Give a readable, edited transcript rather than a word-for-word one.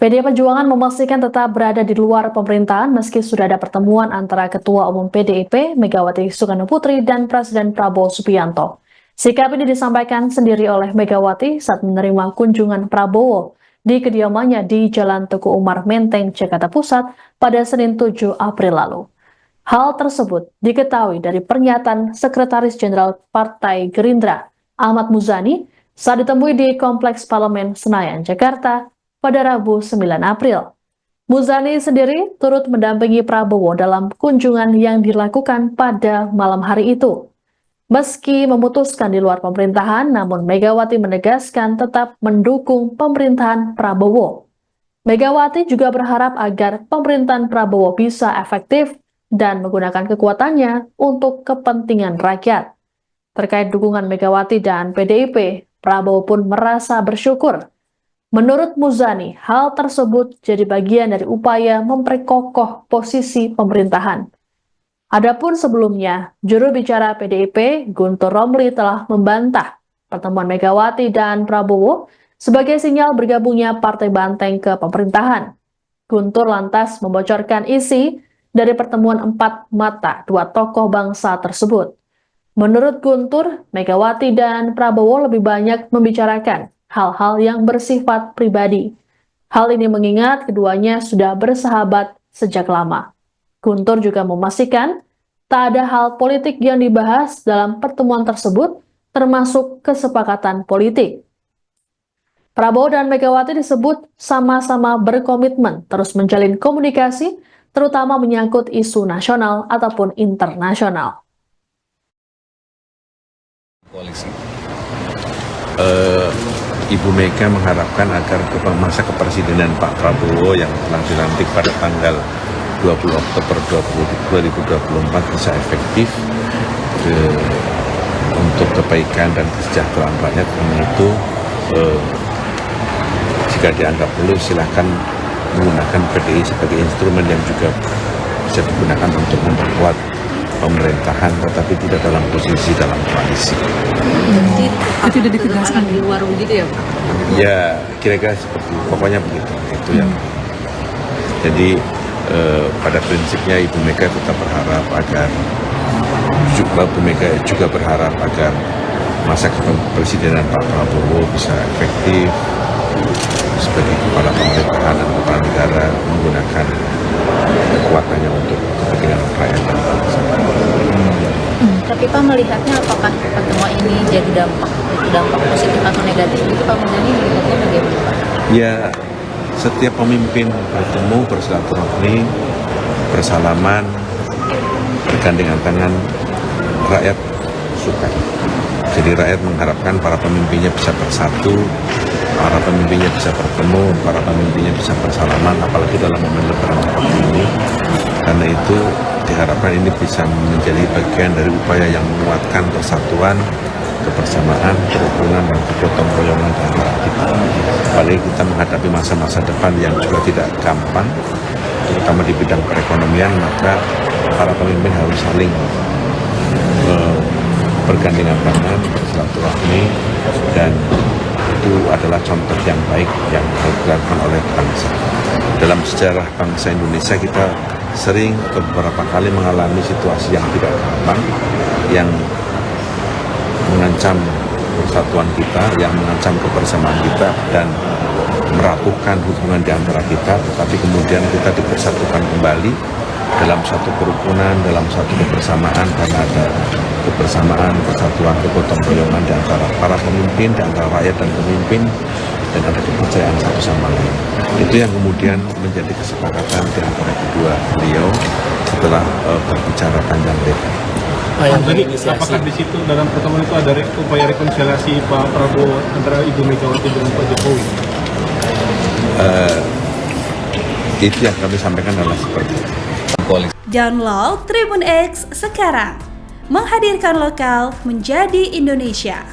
PDI Perjuangan memastikan tetap berada di luar pemerintahan meski sudah ada pertemuan antara Ketua Umum PDIP, Megawati Soekarnoputri, dan Presiden Prabowo Subianto. Sikap ini disampaikan sendiri oleh Megawati saat menerima kunjungan Prabowo di kediamannya di Jalan Teguh Umar Menteng, Jakarta Pusat pada Senin 7 April lalu. Hal tersebut diketahui dari pernyataan Sekretaris Jenderal Partai Gerindra, Ahmad Muzani, saat ditemui di Kompleks Parlemen Senayan, Jakarta, pada Rabu 9 April. Muzani sendiri turut mendampingi Prabowo dalam kunjungan yang dilakukan pada malam hari itu. Meski memutuskan di luar pemerintahan, namun Megawati menegaskan tetap mendukung pemerintahan Prabowo. Megawati juga berharap agar pemerintahan Prabowo bisa efektif dan menggunakan kekuatannya untuk kepentingan rakyat. Terkait dukungan Megawati dan PDIP, Prabowo pun merasa bersyukur. Menurut Muzani, hal tersebut jadi bagian dari upaya memperkokoh posisi pemerintahan. Adapun sebelumnya, juru bicara PDIP, Guntur Romli telah membantah pertemuan Megawati dan Prabowo sebagai sinyal bergabungnya Partai Banteng ke pemerintahan. Guntur lantas membocorkan isi dari pertemuan empat mata dua tokoh bangsa tersebut. Menurut Guntur, Megawati dan Prabowo lebih banyak membicarakan hal-hal yang bersifat pribadi. Hal ini mengingat keduanya sudah bersahabat sejak lama. Guntur juga memastikan tak ada hal politik yang dibahas dalam pertemuan tersebut, termasuk kesepakatan politik. Prabowo dan Megawati disebut sama-sama berkomitmen terus menjalin komunikasi, terutama menyangkut isu nasional ataupun internasional. Koalisi. Ibu Mega mengharapkan agar masa kepresidenan Pak Prabowo yang telah dilantik pada tanggal 20 Oktober 2024 bisa efektif untuk kebaikan dan kesejahteraan rakyat. Karena itu jika dianggap perlu silahkan menggunakan PDI sebagai instrumen yang juga bisa digunakan untuk memperkuat pemerintahan, tetapi tidak dalam posisi dalam koalisi. Itu sudah ditegaskan di luar gitu ya Pak? Ya, kira-kira seperti pokoknya begitu. Itu yang. Jadi pada prinsipnya Ibu Mega tetap berharap agar Bu Mega juga berharap agar masa kepemimpinan Pak Prabowo bisa efektif sebagai kepala pemerintahan dan kepala negara menggunakan kekuatannya untuk kepentingan rakyat dan bangsa. Tapi Pak melihatnya apakah pertemuan ini jadi dampak positif atau negatif? Itu Pak Muzani melihatnya bagaimana Pak? Ya, setiap pemimpin bertemu, bersilaturahmi, bersalaman, bergandengan tangan, rakyat suka. Jadi rakyat mengharapkan para pemimpinnya bisa bersatu, para pemimpinnya bisa bertemu, para pemimpinnya bisa bersalaman, apalagi dalam momen lebaran seperti ini. Karena itu diharapkan ini bisa menjadi bagian dari upaya yang menguatkan persatuan, kebersamaan, kerukunan, dan kegotong royongan di antara kita. Apalagi kita menghadapi masa-masa depan yang juga tidak gampang, terutama di bidang perekonomian, maka para pemimpin harus saling bergandengan tangan, bersilaturahmi, dan itu adalah contoh yang baik yang dilakukan oleh bangsa. Dalam sejarah bangsa Indonesia kita sering atau beberapa kali mengalami situasi yang tidak gampang, yang mengancam persatuan kita, yang mengancam kebersamaan kita dan merapuhkan hubungan di antara kita, tetapi kemudian kita dipersatukan kembali dalam satu kerukunan, dalam satu kebersamaan, karena ada kebersamaan, persatuan, kegotong royongan di antara para pemimpin, di antara rakyat dan pemimpin, dan ada kepercayaan satu sama lain. Itu yang kemudian menjadi kesepakatan di antara kedua beliau setelah berbicara panjang lebar. Jadi apakah di situ dalam pertemuan itu ada upaya rekonsiliasi Pak Prabowo antara Ibu Megawati dengan Pak Jokowi? Itu yang kami sampaikan adalah seperti itu. Download Tribun X sekarang, menghadirkan lokal menjadi Indonesia.